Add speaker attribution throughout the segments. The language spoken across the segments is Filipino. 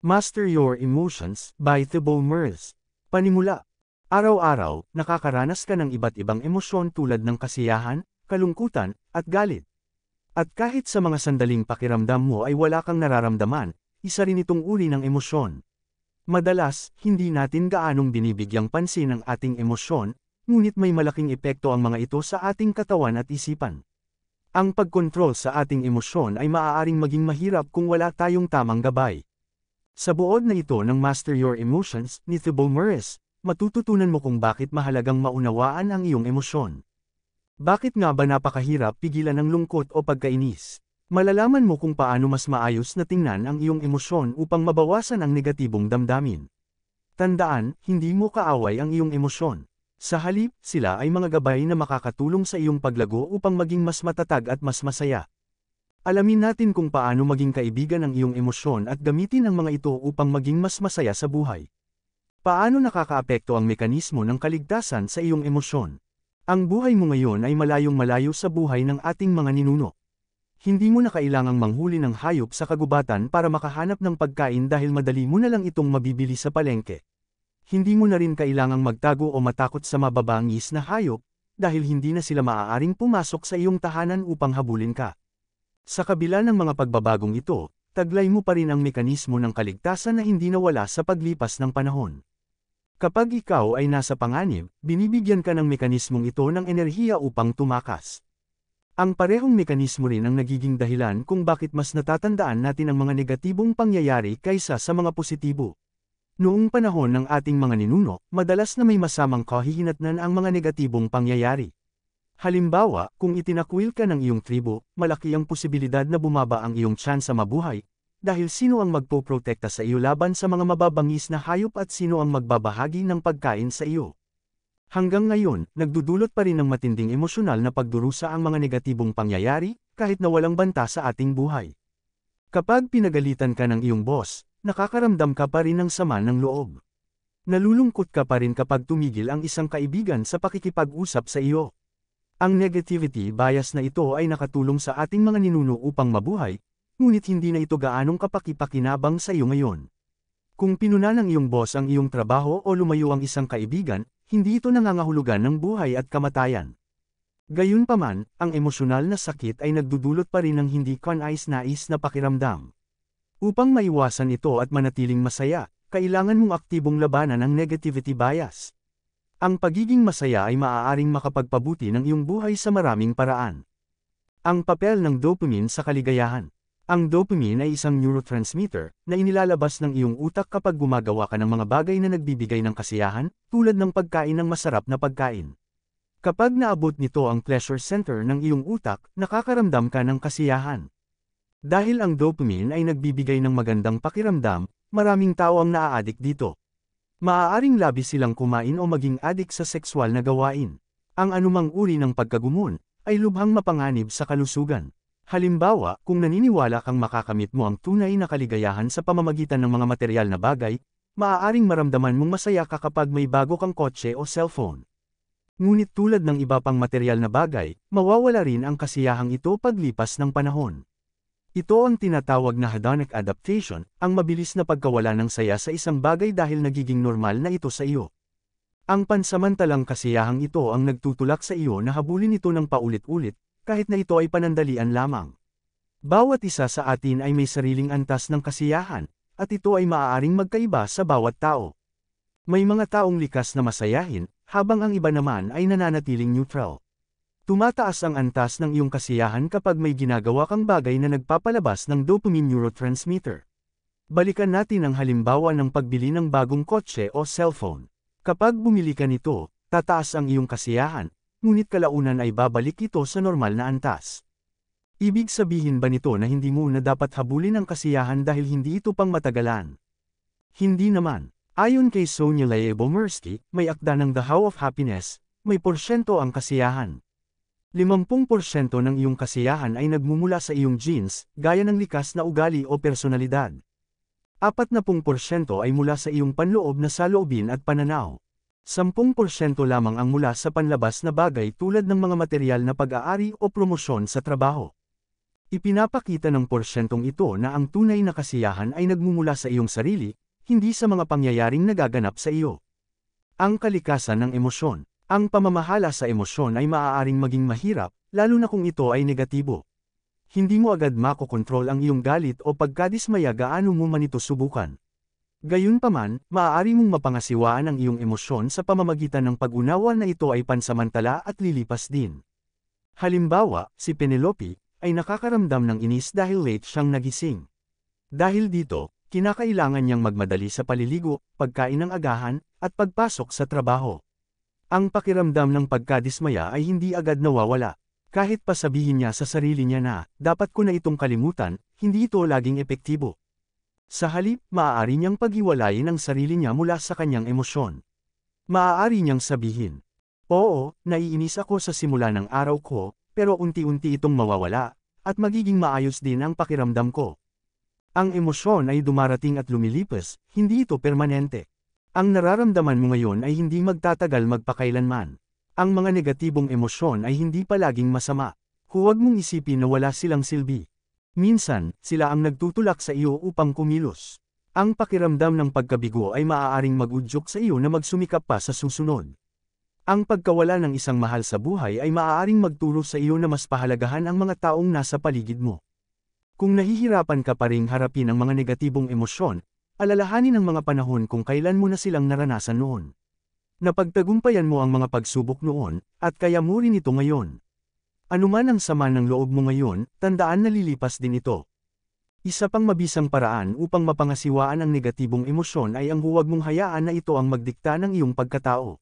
Speaker 1: Master Your Emotions by Thibaut Mers. Panimula. Araw-araw, nakakaranas ka ng iba't ibang emosyon tulad ng kasiyahan, kalungkutan, at galit. At kahit sa mga sandaling pakiramdam mo ay wala kang nararamdaman, isa rin itong uri ng emosyon. Madalas, hindi natin gaanong binibigyang pansin ang ating emosyon, ngunit may malaking epekto ang mga ito sa ating katawan at isipan. Ang pagkontrol sa ating emosyon ay maaaring maging mahirap kung wala tayong tamang gabay. Sa buod na ito ng Master Your Emotions ni Thibaut Mers, matututunan mo kung bakit mahalagang maunawaan ang iyong emosyon. Bakit nga ba napakahirap pigilan ang lungkot o pagkainis? Malalaman mo kung paano mas maayos na tingnan ang iyong emosyon upang mabawasan ang negatibong damdamin. Tandaan, hindi mo kaaway ang iyong emosyon. Sa halip, sila ay mga gabay na makakatulong sa iyong paglago upang maging mas matatag at mas masaya. Alamin natin kung paano maging kaibigan ang iyong emosyon at gamitin ang mga ito upang maging mas masaya sa buhay. Paano nakakaapekto ang mekanismo ng kaligtasan sa iyong emosyon? Ang buhay mo ngayon ay malayong malayo sa buhay ng ating mga ninuno. Hindi mo na kailangang manghuli ng hayop sa kagubatan para makahanap ng pagkain dahil madali mo na lang itong mabibili sa palengke. Hindi mo na rin kailangang magtago o matakot sa mababangis na hayop, dahil hindi na sila maaaring pumasok sa iyong tahanan upang habulin ka. Sa kabila ng mga pagbabagong ito, taglay mo pa rin ang mekanismo ng kaligtasan na hindi nawala sa paglipas ng panahon. Kapag ikaw ay nasa panganib, binibigyan ka ng mekanismong ito ng enerhiya upang tumakas. Ang parehong mekanismo rin ang nagiging dahilan kung bakit mas natatandaan natin ang mga negatibong pangyayari kaysa sa mga positibo. Noong panahon ng ating mga ninuno, madalas na may masamang kahihinatnan ang mga negatibong pangyayari. Halimbawa, kung itinakwil ka ng iyong tribo, malaki ang posibilidad na bumaba ang iyong tsansa mabuhay, dahil sino ang magpoprotekta sa iyo laban sa mga mababangis na hayop at sino ang magbabahagi ng pagkain sa iyo. Hanggang ngayon, nagdudulot pa rin ng matinding emosyonal na pagdurusa ang mga negatibong pangyayari, kahit na walang banta sa ating buhay. Kapag pinagalitan ka ng iyong boss, nakakaramdam ka pa rin ng sama ng loob. Nalulungkot ka pa rin kapag tumigil ang isang kaibigan sa pakikipag-usap sa iyo. Ang negativity bias na ito ay nakatulong sa ating mga ninuno upang mabuhay, ngunit hindi na ito gaanong kapaki-pakinabang sa iyo ngayon. Kung pinuna ng iyong boss ang iyong trabaho o lumayo ang isang kaibigan, hindi ito nangangahulugan ng buhay at kamatayan. Gayunpaman, ang emosyonal na sakit ay nagdudulot pa rin ng hindi kanais-nais na pakiramdam. Upang maiwasan ito at manatiling masaya, kailangan mong aktibong labanan ang negativity bias. Ang pagiging masaya ay maaaring makapagpabuti ng iyong buhay sa maraming paraan. Ang papel ng dopamine sa kaligayahan. Ang dopamine ay isang neurotransmitter na inilalabas ng iyong utak kapag gumagawa ka ng mga bagay na nagbibigay ng kasiyahan, tulad ng pagkain ng masarap na pagkain. Kapag naabot nito ang pleasure center ng iyong utak, nakakaramdam ka ng kasiyahan. Dahil ang dopamine ay nagbibigay ng magandang pakiramdam, maraming tao ang naa-addict dito. Maaaring labis silang kumain o maging adik sa sexual na gawain. Ang anumang uri ng pagkagumon ay lubhang mapanganib sa kalusugan. Halimbawa, kung naniniwala kang makakamit mo ang tunay na kaligayahan sa pamamagitan ng mga materyal na bagay, maaaring maramdaman mong masaya ka kapag may bago kang kotse o cellphone. Ngunit tulad ng iba pang materyal na bagay, mawawala rin ang kasiyahang ito paglipas ng panahon. Ito ang tinatawag na hedonic adaptation, ang mabilis na pagkawala ng saya sa isang bagay dahil nagiging normal na ito sa iyo. Ang pansamantalang kasiyahang ito ang nagtutulak sa iyo na habulin ito ng paulit-ulit, kahit na ito ay panandalian lamang. Bawat isa sa atin ay may sariling antas ng kasiyahan, at ito ay maaaring magkaiba sa bawat tao. May mga taong likas na masayahin, habang ang iba naman ay nananatiling neutral. Tumataas ang antas ng iyong kasiyahan kapag may ginagawa kang bagay na nagpapalabas ng dopamine neurotransmitter. Balikan natin ang halimbawa ng pagbili ng bagong kotse o cellphone. Kapag bumili ka nito, tataas ang iyong kasiyahan, ngunit kalaunan ay babalik ito sa normal na antas. Ibig sabihin ba nito na hindi mo na dapat habulin ang kasiyahan dahil hindi ito pang matagalan? Hindi naman. Ayon kay Sonia Lyubomirsky, may akda ng The How of Happiness, may porsyento ang kasiyahan. 50% ng iyong kasiyahan ay nagmumula sa iyong genes, gaya ng likas na ugali o personalidad. 40% ay mula sa iyong panloob na saloobin at pananaw. 10% lamang ang mula sa panlabas na bagay tulad ng mga materyal na pag-aari o promosyon sa trabaho. Ipinapakita ng porsyentong ito na ang tunay na kasiyahan ay nagmumula sa iyong sarili, hindi sa mga pangyayaring nagaganap sa iyo. Ang kalikasan ng emosyon. Ang pamamahala sa emosyon ay maaaring maging mahirap, lalo na kung ito ay negatibo. Hindi mo agad makokontrol ang iyong galit o pagkadismaya gaano mo man ito subukan. Gayunpaman, maaari mong mapangasiwaan ang iyong emosyon sa pamamagitan ng pag-unawa na ito ay pansamantala at lilipas din. Halimbawa, si Penelope ay nakakaramdam ng inis dahil late siyang nagising. Dahil dito, kinakailangan niyang magmadali sa paliligo, pagkain ng agahan, at pagpasok sa trabaho. Ang pakiramdam ng pagkadismaya ay hindi agad nawawala. Kahit pa sabihin niya sa sarili niya na, dapat ko na itong kalimutan, hindi ito laging epektibo. Sa halip, maaari niyang paghiwalayin ang sarili niya mula sa kanyang emosyon. Maaari niyang sabihin, oo, naiinis ako sa simula ng araw ko, pero unti-unti itong mawawala, at magiging maayos din ang pakiramdam ko. Ang emosyon ay dumarating at lumilipas, hindi ito permanente. Ang nararamdaman mo ngayon ay hindi magtatagal magpakailanman. Ang mga negatibong emosyon ay hindi palaging masama. Huwag mong isipin na wala silang silbi. Minsan, sila ang nagtutulak sa iyo upang kumilos. Ang pakiramdam ng pagkabigo ay maaaring mag-udyok sa iyo na magsumikap pa sa susunod. Ang pagkawala ng isang mahal sa buhay ay maaaring magturo sa iyo na mas pahalagahan ang mga taong nasa paligid mo. Kung nahihirapan ka pa ring harapin ang mga negatibong emosyon, alalahanin ang mga panahon kung kailan mo na silang naranasan noon. Napagtagumpayan mo ang mga pagsubok noon, at kaya mo rin ito ngayon. Anuman ang sama ng loob mo ngayon, tandaan na lilipas din ito. Isa pang mabisang paraan upang mapangasiwaan ang negatibong emosyon ay ang huwag mong hayaan na ito ang magdikta ng iyong pagkatao.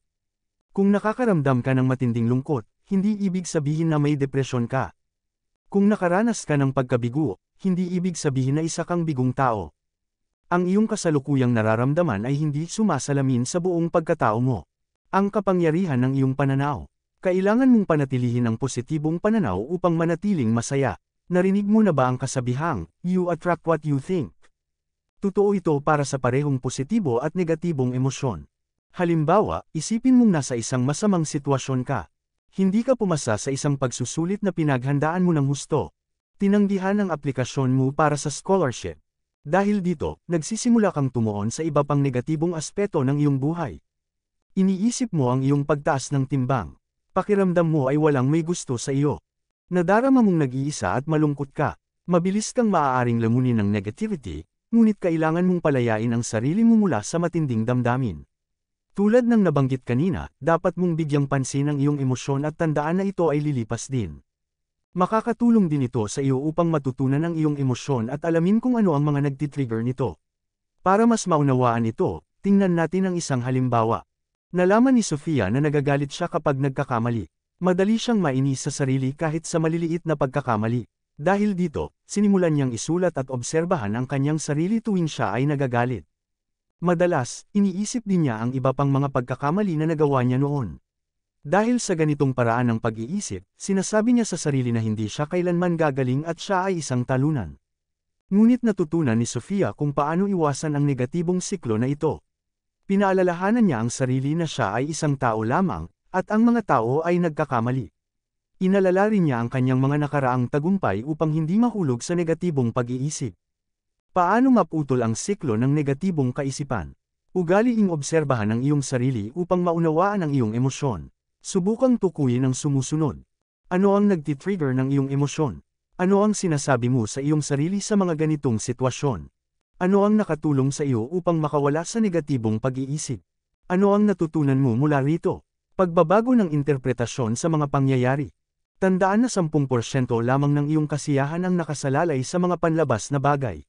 Speaker 1: Kung nakakaramdam ka ng matinding lungkot, hindi ibig sabihin na may depresyon ka. Kung nakaranas ka ng pagkabigo, hindi ibig sabihin na isa kang bigong tao. Ang iyong kasalukuyang nararamdaman ay hindi sumasalamin sa buong pagkatao mo. Ang kapangyarihan ng iyong pananaw. Kailangan mong panatilihin ang positibong pananaw upang manatiling masaya. Narinig mo na ba ang kasabihang, you attract what you think? Totoo ito para sa parehong positibo at negatibong emosyon. Halimbawa, isipin mong nasa isang masamang sitwasyon ka. Hindi ka pumasa sa isang pagsusulit na pinaghandaan mo ng husto. Tinanggihan ang aplikasyon mo para sa scholarship. Dahil dito, nagsisimula kang tumuon sa iba pang negatibong aspeto ng iyong buhay. Iniisip mo ang iyong pagtaas ng timbang. Pakiramdam mo ay walang may gusto sa iyo. Nadarama mong nag-iisa at malungkot ka. Mabilis kang maaaring lamunin ng negativity, ngunit kailangan mong palayain ang sarili mo mula sa matinding damdamin. Tulad ng nabanggit kanina, dapat mong bigyang pansin ang iyong emosyon at tandaan na ito ay lilipas din. Makakatulong din ito sa iyo upang matutunan ang iyong emosyon at alamin kung ano ang mga nagtitrigger nito. Para mas maunawaan ito, tingnan natin ang isang halimbawa. Nalaman ni Sofia na nagagalit siya kapag nagkakamali. Madali siyang mainis sa sarili kahit sa maliliit na pagkakamali. Dahil dito, sinimulan niyang isulat at obserbahan ang kanyang sarili tuwing siya ay nagagalit. Madalas, iniisip din niya ang iba pang mga pagkakamali na nagawa niya noon. Dahil sa ganitong paraan ng pag-iisip, sinasabi niya sa sarili na hindi siya kailanman gagaling at siya ay isang talunan. Ngunit natutunan ni Sofia kung paano iwasan ang negatibong siklo na ito. Pinaalalahanan niya ang sarili na siya ay isang tao lamang, at ang mga tao ay nagkakamali. Inalala rin niya ang kanyang mga nakaraang tagumpay upang hindi mahulog sa negatibong pag-iisip. Paano maputol ang siklo ng negatibong kaisipan? Ugaliing obserbahan ang iyong sarili upang maunawaan ang iyong emosyon. Subukang tukuyin ang sumusunod. Ano ang nagtitrigger ng iyong emosyon? Ano ang sinasabi mo sa iyong sarili sa mga ganitong sitwasyon? Ano ang nakatulong sa iyo upang makawala sa negatibong pag-iisip? Ano ang natutunan mo mula rito? Pagbabago ng interpretasyon sa mga pangyayari. Tandaan na 10% lamang ng iyong kasiyahan ang nakasalalay sa mga panlabas na bagay.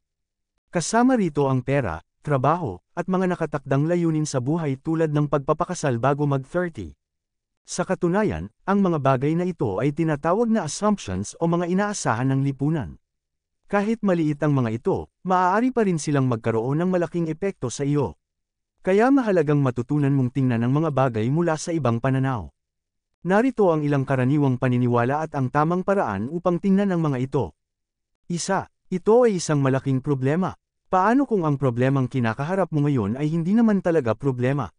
Speaker 1: Kasama rito ang pera, trabaho, at mga nakatakdang layunin sa buhay tulad ng pagpapakasal bago mag-30. Sa katunayan, ang mga bagay na ito ay tinatawag na assumptions o mga inaasahan ng lipunan. Kahit maliit ang mga ito, maaari pa rin silang magkaroon ng malaking epekto sa iyo. Kaya mahalagang matutunan mong tingnan ang mga bagay mula sa ibang pananaw. Narito ang ilang karaniwang paniniwala at ang tamang paraan upang tingnan ang mga ito. Isa, ito ay isang malaking problema. Paano kung ang problemang kinakaharap mo ngayon ay hindi naman talaga problema?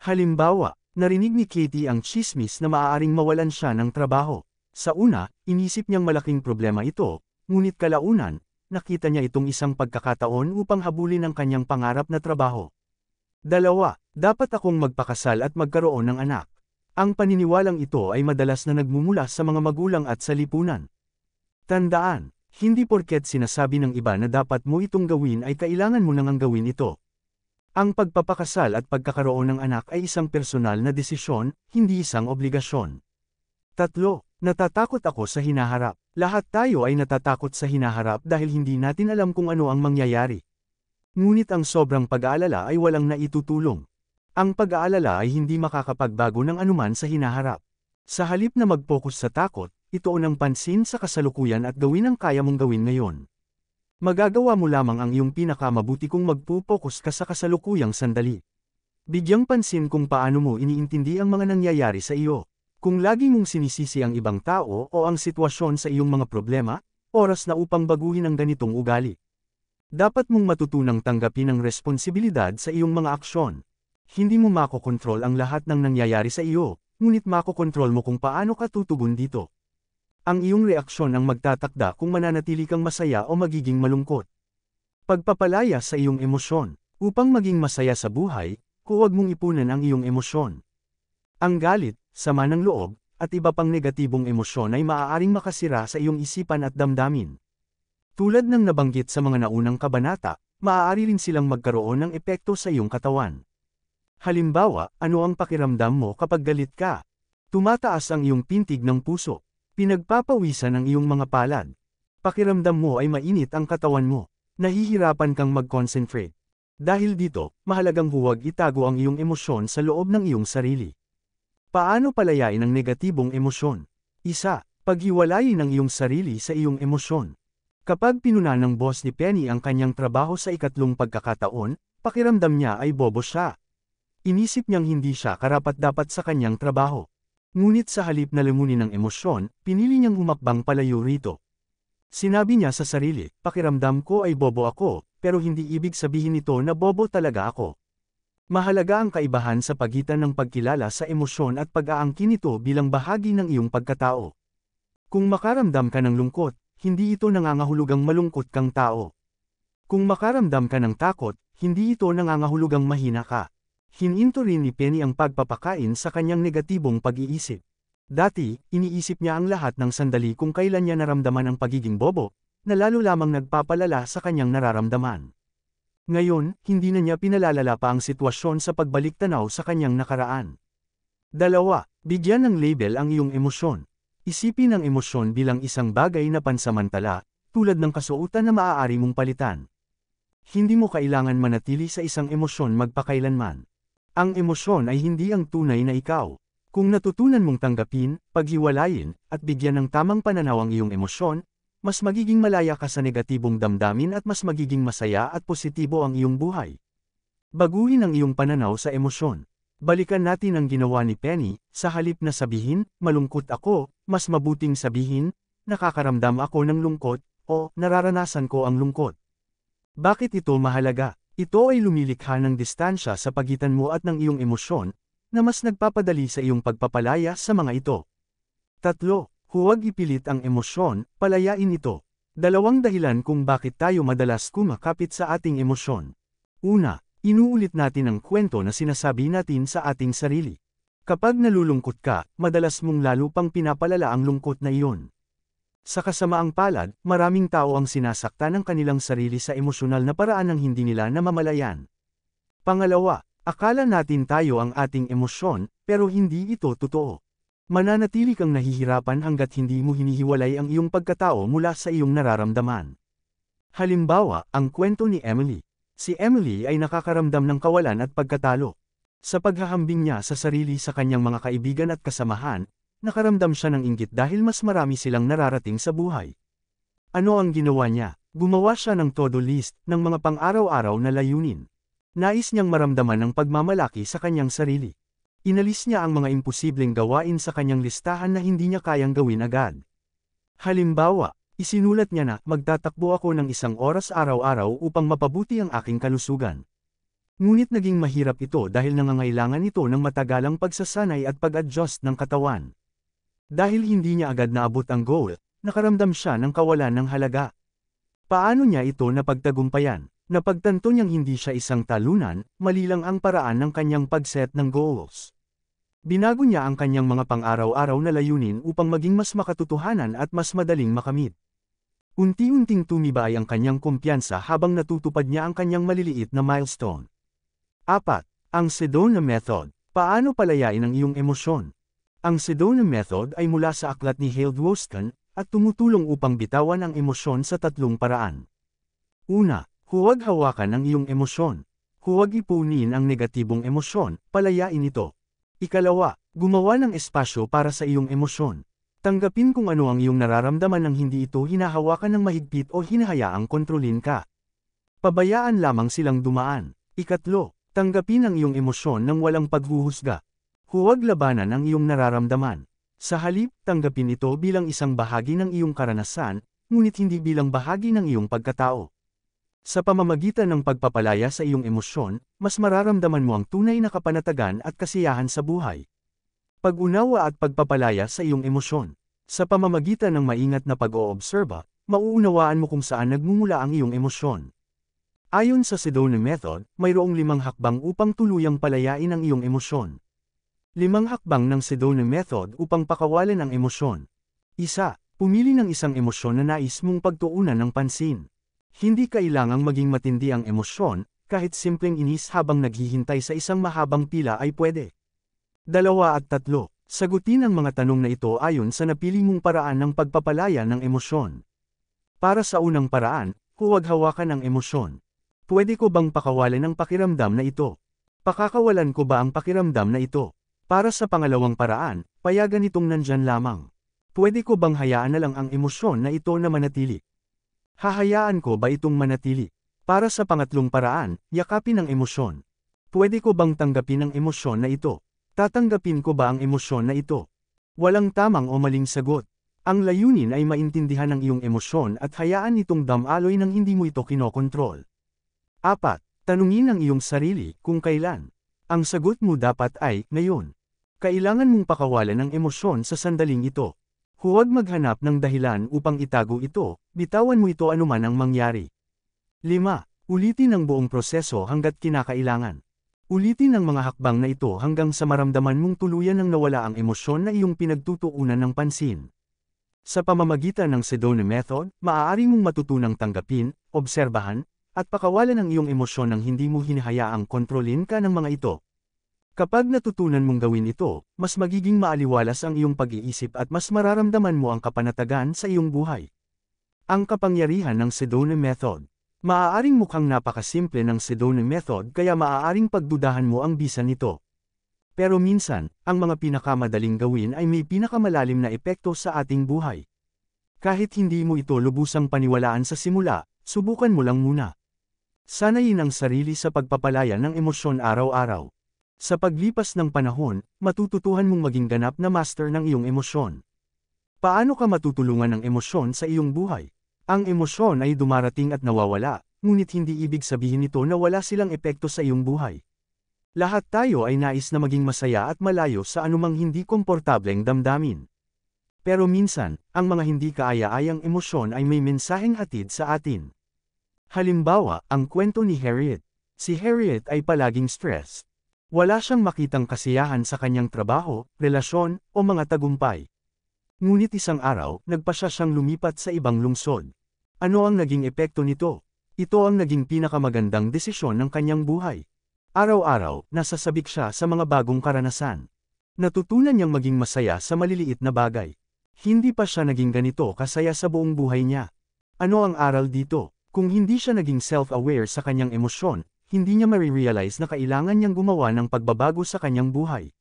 Speaker 1: Halimbawa, narinig ni Katie ang tsismis na maaaring mawalan siya ng trabaho. Sa una, inisip niyang malaking problema ito, ngunit kalaunan, nakita niya itong isang pagkakataon upang habulin ang kanyang pangarap na trabaho. 2. Dapat akong magpakasal at magkaroon ng anak. Ang paniniwalang ito ay madalas na nagmumula sa mga magulang at sa lipunan. Tandaan, hindi porket sinasabi ng iba na dapat mo itong gawin ay kailangan mo nang gawin ito. Ang pagpapakasal at pagkakaroon ng anak ay isang personal na desisyon, hindi isang obligasyon. 3. Natatakot ako sa hinaharap. Lahat tayo ay natatakot sa hinaharap dahil hindi natin alam kung ano ang mangyayari. Ngunit ang sobrang pag-aalala ay walang naitutulong. Ang pag-aalala ay hindi makakapagbago ng anuman sa hinaharap. Sa halip na mag-focus sa takot, ituon ang pansin sa kasalukuyan at gawin ang kaya mong gawin ngayon. Magagawa mo lamang ang iyong pinakamabuti kung magpo-focus ka sa kasalukuyang sandali. Bigyang pansin kung paano mo iniintindi ang mga nangyayari sa iyo. Kung lagi mong sinisisi ang ibang tao o ang sitwasyon sa iyong mga problema, oras na upang baguhin ang ganitong ugali. Dapat mong matutunang tanggapin ang responsibilidad sa iyong mga aksyon. Hindi mo makokontrol ang lahat ng nangyayari sa iyo, ngunit makokontrol mo kung paano ka tutugon dito. Ang iyong reaksyon ang magtatakda kung mananatili kang masaya o magiging malungkot. Pagpapalaya sa iyong emosyon. Upang maging masaya sa buhay, huwag mong ipunan ang iyong emosyon. Ang galit, sama ng loob, at iba pang negatibong emosyon ay maaaring makasira sa iyong isipan at damdamin. Tulad ng nabanggit sa mga naunang kabanata, maaari rin silang magkaroon ng epekto sa iyong katawan. Halimbawa, ano ang pakiramdam mo kapag galit ka? Tumataas ang iyong pintig ng puso. Pinagpapawisan ang iyong mga palad. Pakiramdam mo ay mainit ang katawan mo. Nahihirapan kang mag-concentrate. Dahil dito, mahalagang huwag itago ang iyong emosyon sa loob ng iyong sarili. Paano palayain ang negatibong emosyon? 1. Paghiwalayin ang iyong sarili sa iyong emosyon. Kapag pinuna ng boss ni Penny ang kanyang trabaho sa ikatlong pagkakataon, pakiramdam niya ay bobo siya. Inisip niyang hindi siya karapat-dapat sa kanyang trabaho. Ngunit sa halip na lamunin ng emosyon, pinili niyang humakbang palayo rito. Sinabi niya sa sarili, pakiramdam ko ay bobo ako, pero hindi ibig sabihin nito na bobo talaga ako. Mahalaga ang kaibahan sa pagitan ng pagkilala sa emosyon at pag-aangkin nito bilang bahagi ng iyong pagkatao. Kung makaramdam ka ng lungkot, hindi ito nangangahulugang malungkot kang tao. Kung makaramdam ka ng takot, hindi ito nangangahulugang mahina ka. Hininto rin ni Penny ang pagpapakain sa kanyang negatibong pag-iisip. Dati, iniisip niya ang lahat ng sandali kung kailan niya naramdaman ang pagiging bobo, na lalo lamang nagpapalala sa kanyang nararamdaman. Ngayon, hindi na niya pinalalala pa ang sitwasyon sa pagbalik tanaw sa kanyang nakaraan. 2. Bigyan ng label ang iyong emosyon. Isipin ang emosyon bilang isang bagay na pansamantala, tulad ng kasuotan na maaari mong palitan. Hindi mo kailangan manatili sa isang emosyon magpakailanman. Ang emosyon ay hindi ang tunay na ikaw. Kung natutunan mong tanggapin, paghiwalayin, at bigyan ng tamang pananaw ang iyong emosyon, mas magiging malaya ka sa negatibong damdamin at mas magiging masaya at positibo ang iyong buhay. Baguhin ang iyong pananaw sa emosyon. Balikan natin ang ginawa ni Penny, sa halip na sabihin, malungkot ako, mas mabuting sabihin, nakakaramdam ako ng lungkot, o nararanasan ko ang lungkot. Bakit ito mahalaga? Ito ay lumilikha ng distansya sa pagitan mo at ng iyong emosyon, na mas nagpapadali sa iyong pagpapalaya sa mga ito. 3. Huwag ipilit ang emosyon, palayain ito. 2 dahilan kung bakit tayo madalas kumakapit sa ating emosyon. Una, inuulit natin ang kwento na sinasabi natin sa ating sarili. Kapag nalulungkot ka, madalas mong lalo pang pinapalala ang lungkot na iyon. Sa kasamaang palad, maraming tao ang sinasaktan ng kanilang sarili sa emosyonal na paraan ng hindi nila namamalayan. Pangalawa, akala natin tayo ang ating emosyon, pero hindi ito totoo. Mananatili kang nahihirapan hanggat hindi mo hinihiwalay ang iyong pagkatao mula sa iyong nararamdaman. Halimbawa, ang kwento ni Emily. Si Emily ay nakakaramdam ng kawalan at pagkatalo. Sa paghahambing niya sa sarili sa kanyang mga kaibigan at kasamahan, nakaramdam siya ng inggit dahil mas marami silang nararating sa buhay. Ano ang ginawa niya? Gumawa siya ng to-do list ng mga pang-araw-araw na layunin. Nais niyang maramdaman ang pagmamalaki sa kanyang sarili. Inalis niya ang mga imposibleng gawain sa kanyang listahan na hindi niya kayang gawin agad. Halimbawa, isinulat niya na magtatakbo ako ng 1 oras araw-araw upang mapabuti ang aking kalusugan. Ngunit naging mahirap ito dahil nangangailangan ito ng matagalang pagsasanay at pag-adjust ng katawan. Dahil hindi niya agad naabot ang goal, nakaramdam siya ng kawalan ng halaga. Paano niya ito napagtagumpayan? Napagtanto niyang hindi siya isang talunan, mali lang ang paraan ng kanyang pag-set ng goals. Binago niya ang kanyang mga pang-araw-araw na layunin upang maging mas makatotohanan at mas madaling makamit. Unti-unting tumibay ang kanyang kumpiyansa habang natutupad niya ang kanyang maliliit na milestone. 4. Ang Sedona Method. Paano palayain ang iyong emosyon? Ang Sedona Method ay mula sa aklat ni Hale Dwoskin at tumutulong upang bitawan ang emosyon sa 3 paraan. Una, huwag hawakan ang iyong emosyon. Huwag ipunin ang negatibong emosyon, palayain ito. Ikalawa, gumawa ng espasyo para sa iyong emosyon. Tanggapin kung ano ang iyong nararamdaman nang hindi ito hinahawakan ng mahigpit o hinahayaang kontrolin ka. Pabayaan lamang silang dumaan. Ikatlo, tanggapin ang iyong emosyon nang walang paghuhusga. Huwag labanan ang iyong nararamdaman. Sa halip, tanggapin ito bilang isang bahagi ng iyong karanasan, ngunit hindi bilang bahagi ng iyong pagkatao. Sa pamamagitan ng pagpapalaya sa iyong emosyon, mas mararamdaman mo ang tunay na kapanatagan at kasiyahan sa buhay. Pag-unawa at pagpapalaya sa iyong emosyon. Sa pamamagitan ng maingat na pag-oobserba, mauunawaan mo kung saan nagmumula ang iyong emosyon. Ayon sa Sedona Method, mayroong 5 hakbang upang tuluyang palayain ang iyong emosyon. 5 hakbang ng Sedona Method upang pakawalan ang emosyon. 1. Pumili ng isang emosyon na nais mong pagtuunan ng pansin. Hindi kailangang maging matindi ang emosyon, kahit simpleng inis habang naghihintay sa isang mahabang pila ay pwede. 2 at 3. Sagutin ang mga tanong na ito ayon sa napili mong paraan ng pagpapalaya ng emosyon. Para sa unang paraan, huwag hawakan ang emosyon. Pwede ko bang pakawalan ang pakiramdam na ito? Pakakawalan ko ba ang pakiramdam na ito? Para sa pangalawang paraan, payagan itong nandyan lamang. Pwede ko bang hayaan na lang ang emosyon na ito na manatili? Hahayaan ko ba itong manatili? Para sa pangatlong paraan, yakapin ang emosyon. Pwede ko bang tanggapin ang emosyon na ito? Tatanggapin ko ba ang emosyon na ito? Walang tamang o maling sagot. Ang layunin ay maintindihan ang iyong emosyon at hayaan itong damaloy nang hindi mo ito kinokontrol. 4. Tanungin ang iyong sarili kung kailan. Ang sagot mo dapat ay, ngayon. Kailangan mong pakawalan ang emosyon sa sandaling ito. Huwag maghanap ng dahilan upang itago ito, bitawan mo ito anuman ang mangyari. 5. Ulitin ang buong proseso hanggat kinakailangan. Ulitin ang mga hakbang na ito hanggang sa maramdaman mong tuluyan nang nawala ang emosyon na iyong pinagtutuunan ng pansin. Sa pamamagitan ng Sedona Method, maaari mong matutunang tanggapin, obserbahan, at pakawalan ang iyong emosyon nang hindi mo hinahayaang kontrolin ka ng mga ito. Kapag natutunan mong gawin ito, mas magiging maaliwalas ang iyong pag-iisip at mas mararamdaman mo ang kapanatagan sa iyong buhay. Ang kapangyarihan ng Sedona Method. Maaaring mukhang napakasimple ng Sedona Method kaya maaaring pagdudahan mo ang bisa nito. Pero minsan, ang mga pinakamadaling gawin ay may pinakamalalim na epekto sa ating buhay. Kahit hindi mo ito lubusang paniwalaan sa simula, subukan mo lang muna. Sanayin ang sarili sa pagpapalaya ng emosyon araw-araw. Sa paglipas ng panahon, matututuhan mong maging ganap na master ng iyong emosyon. Paano ka matutulungan ng emosyon sa iyong buhay? Ang emosyon ay dumarating at nawawala, ngunit hindi ibig sabihin nito na wala silang epekto sa iyong buhay. Lahat tayo ay nais na maging masaya at malayo sa anumang hindi komportableng damdamin. Pero minsan, ang mga hindi kaaya-ayang emosyon ay may mensaheng hatid sa atin. Halimbawa, ang kwento ni Harriet. Si Harriet ay palaging stress. Wala siyang makitang kasiyahan sa kanyang trabaho, relasyon, o mga tagumpay. Ngunit isang araw, nagpasya siyang lumipat sa ibang lungsod. Ano ang naging epekto nito? Ito ang naging pinakamagandang desisyon ng kanyang buhay. Araw-araw, nasasabik siya sa mga bagong karanasan. Natutunan niyang maging masaya sa maliliit na bagay. Hindi pa siya naging ganito kasaya sa buong buhay niya. Ano ang aral dito? Kung hindi siya naging self-aware sa kanyang emosyon, hindi niya marirealize na kailangan niyang gumawa ng pagbabago sa kanyang buhay.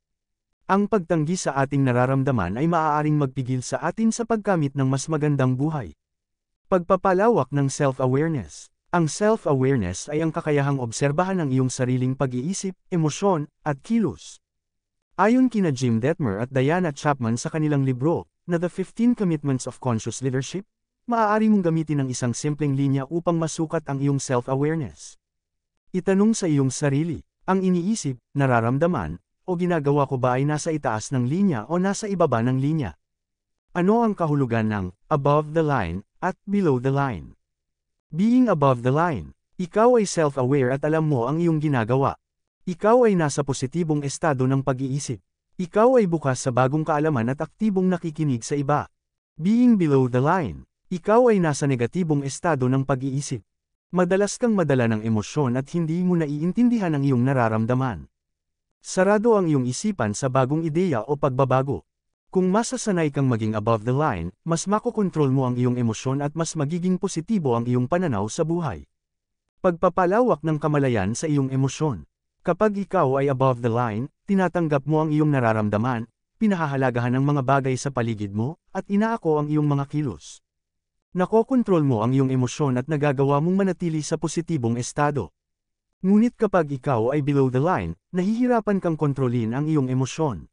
Speaker 1: Ang pagtanggi sa ating nararamdaman ay maaaring magpigil sa atin sa pagkamit ng mas magandang buhay. Pagpapalawak ng self-awareness. Ang self-awareness ay ang kakayahang obserbahan ang iyong sariling pag-iisip, emosyon, at kilos. Ayon kina Jim Detmer at Diana Chapman sa kanilang libro, na The 15 Commitments of Conscious Leadership, maaari mong gamitin ang isang simpleng linya upang masukat ang iyong self-awareness. Itanong sa iyong sarili, ang iniisip, nararamdaman, o ginagawa ko ba ay nasa itaas ng linya o nasa ibaba ng linya? Ano ang kahulugan ng above the line at below the line? Being above the line, ikaw ay self-aware at alam mo ang iyong ginagawa. Ikaw ay nasa positibong estado ng pag-iisip. Ikaw ay bukas sa bagong kaalaman at aktibong nakikinig sa iba. Being below the line, ikaw ay nasa negatibong estado ng pag-iisip. Madalas kang madala ng emosyon at hindi mo naiintindihan ang iyong nararamdaman. Sarado ang iyong isipan sa bagong ideya o pagbabago. Kung masasanay kang maging above the line, mas makokontrol mo ang iyong emosyon at mas magiging positibo ang iyong pananaw sa buhay. Pagpapalawak ng kamalayan sa iyong emosyon. Kapag ikaw ay above the line, tinatanggap mo ang iyong nararamdaman, pinahahalagahan ang mga bagay sa paligid mo, at inaako ang iyong mga kilos. Nakokontrol mo ang iyong emosyon at nagagawa mong manatili sa positibong estado. Ngunit kapag ikaw ay below the line, nahihirapan kang kontrolin ang iyong emosyon.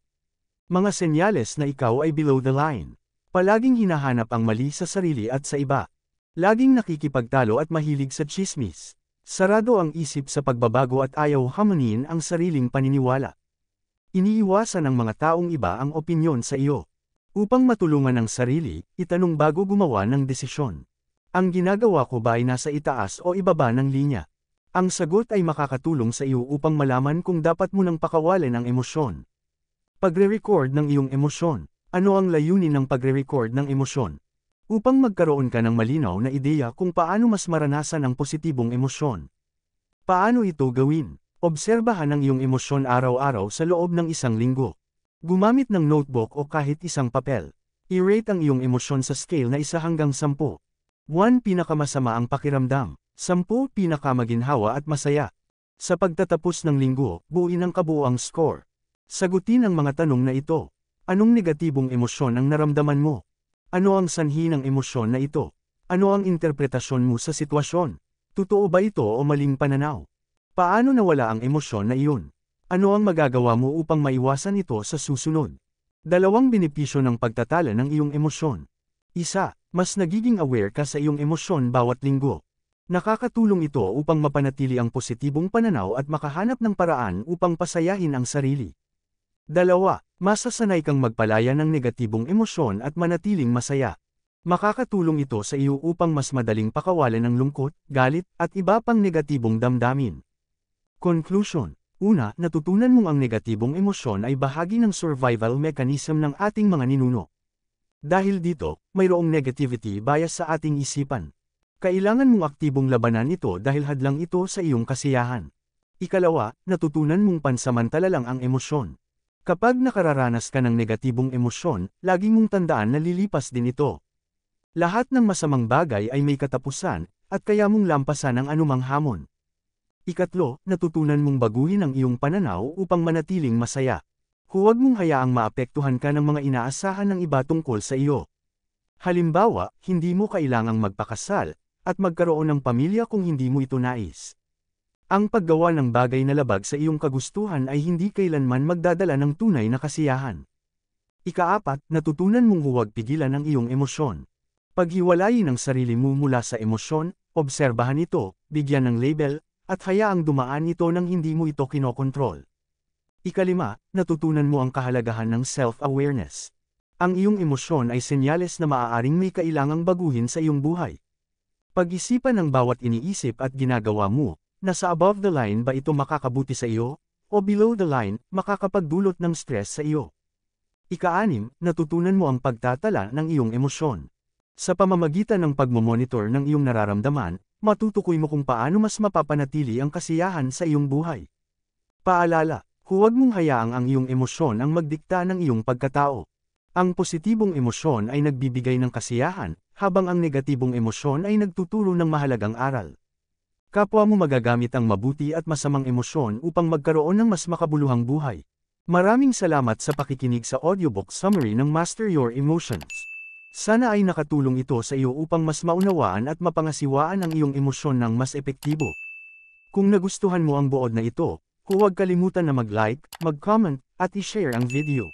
Speaker 1: Mga senyales na ikaw ay below the line. Palaging hinahanap ang mali sa sarili at sa iba. Laging nakikipagtalo at mahilig sa tsismis. Sarado ang isip sa pagbabago at ayaw hamunin ang sariling paniniwala. Iniiwasan ng mga taong iba ang opinyon sa iyo. Upang matulungan ang sarili, itanong bago gumawa ng desisyon. Ang ginagawa ko ba ay nasa itaas o ibaba ng linya? Ang sagot ay makakatulong sa iyo upang malaman kung dapat mo nang pakawalan ang emosyon. Pagre-record ng iyong emosyon. Ano ang layunin ng pagre-record ng emosyon? Upang magkaroon ka ng malinaw na ideya kung paano mas maranasan ang positibong emosyon. Paano ito gawin? Obserbahan ang iyong emosyon araw-araw sa loob ng isang linggo. Gumamit ng notebook o kahit isang papel. I-rate ang iyong emosyon sa scale na 1 hanggang 10. 1 Pinakamasama ang pakiramdam. 10 Pinakamaginhawa at masaya. Sa pagtatapos ng linggo, buuin ang kabuuang score. Sagutin ang mga tanong na ito. Anong negatibong emosyon ang naramdaman mo? Ano ang sanhi ng emosyon na ito? Ano ang interpretasyon mo sa sitwasyon? Totoo ba ito o maling pananaw? Paano nawala ang emosyon na iyon? Ano ang magagawa mo upang maiwasan ito sa susunod? 2 Benepisyo ng pagtatala ng iyong emosyon. 1. Mas nagiging aware ka sa iyong emosyon bawat linggo. Nakakatulong ito upang mapanatili ang positibong pananaw at makahanap ng paraan upang pasayahin ang sarili. 2. Masasanay kang magpalaya ng negatibong emosyon at manatiling masaya. Makakatulong ito sa iyo upang mas madaling pakawalan ng lungkot, galit, at iba pang negatibong damdamin. Conclusion. Una, natutunan mong ang negatibong emosyon ay bahagi ng survival mechanism ng ating mga ninuno. Dahil dito, mayroong negativity bias sa ating isipan. Kailangan mong aktibong labanan ito dahil hadlang ito sa iyong kasiyahan. Ikalawa, natutunan mong pansamantala lang ang emosyon. Kapag nakararanas ka ng negatibong emosyon, lagi mong tandaan na lilipas din ito. Lahat ng masamang bagay ay may katapusan, at kaya mong lampasan ang anumang hamon. Ikatlo, natutunan mong baguhin ang iyong pananaw upang manatiling masaya. Huwag mong hayaang maapektuhan ka ng mga inaasahan ng iba tungkol sa iyo. Halimbawa, hindi mo kailangang magpakasal, at magkaroon ng pamilya kung hindi mo ito nais. Ang paggawa ng bagay na labag sa iyong kagustuhan ay hindi kailanman magdadala ng tunay na kasiyahan. Ika-4, natutunan mong huwag pigilan ang iyong emosyon. Paghiwalayin ang sarili mo mula sa emosyon, obserbahan ito, bigyan ng label, at hayaang dumaan ito nang hindi mo ito kinokontrol. Ika-5, natutunan mo ang kahalagahan ng self-awareness. Ang iyong emosyon ay senyales na maaaring may kailangang baguhin sa iyong buhay. Pag-isipan ang bawat iniisip at ginagawa mo, nasa above the line ba ito makakabuti sa iyo, o below the line, makakapagdulot ng stress sa iyo. Ika-6, natutunan mo ang pagtatala ng iyong emosyon. Sa pamamagitan ng pagmomonitor ng iyong nararamdaman, matutukoy mo kung paano mas mapapanatili ang kasiyahan sa iyong buhay. Paalala, huwag mong hayaang ang iyong emosyon ang magdikta ng iyong pagkatao. Ang positibong emosyon ay nagbibigay ng kasiyahan, habang ang negatibong emosyon ay nagtuturo ng mahalagang aral. Kapwa mo magagamit ang mabuti at masamang emosyon upang magkaroon ng mas makabuluhang buhay. Maraming salamat sa pakikinig sa audiobook summary ng Master Your Emotions. Sana ay nakatulong ito sa iyo upang mas maunawaan at mapangasiwaan ang iyong emosyon ng mas epektibo. Kung nagustuhan mo ang buod na ito, huwag kalimutan na mag-like, mag-comment, at i-share ang video.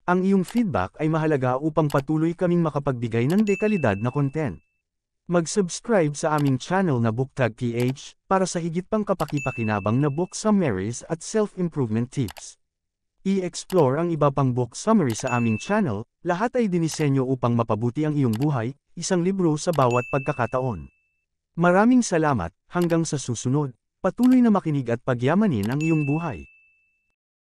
Speaker 1: Ang iyong feedback ay mahalaga upang patuloy kaming makapagbigay ng dekalidad na content. Mag-subscribe sa aming channel na BookTag PH para sa higit pang kapaki-pakinabang na book summaries at self-improvement tips. I-explore ang iba pang book summary sa aming channel, lahat ay dinisenyo upang mapabuti ang iyong buhay, isang libro sa bawat pagkakataon. Maraming salamat, hanggang sa susunod, patuloy na makinig at pagyamanin ang iyong buhay.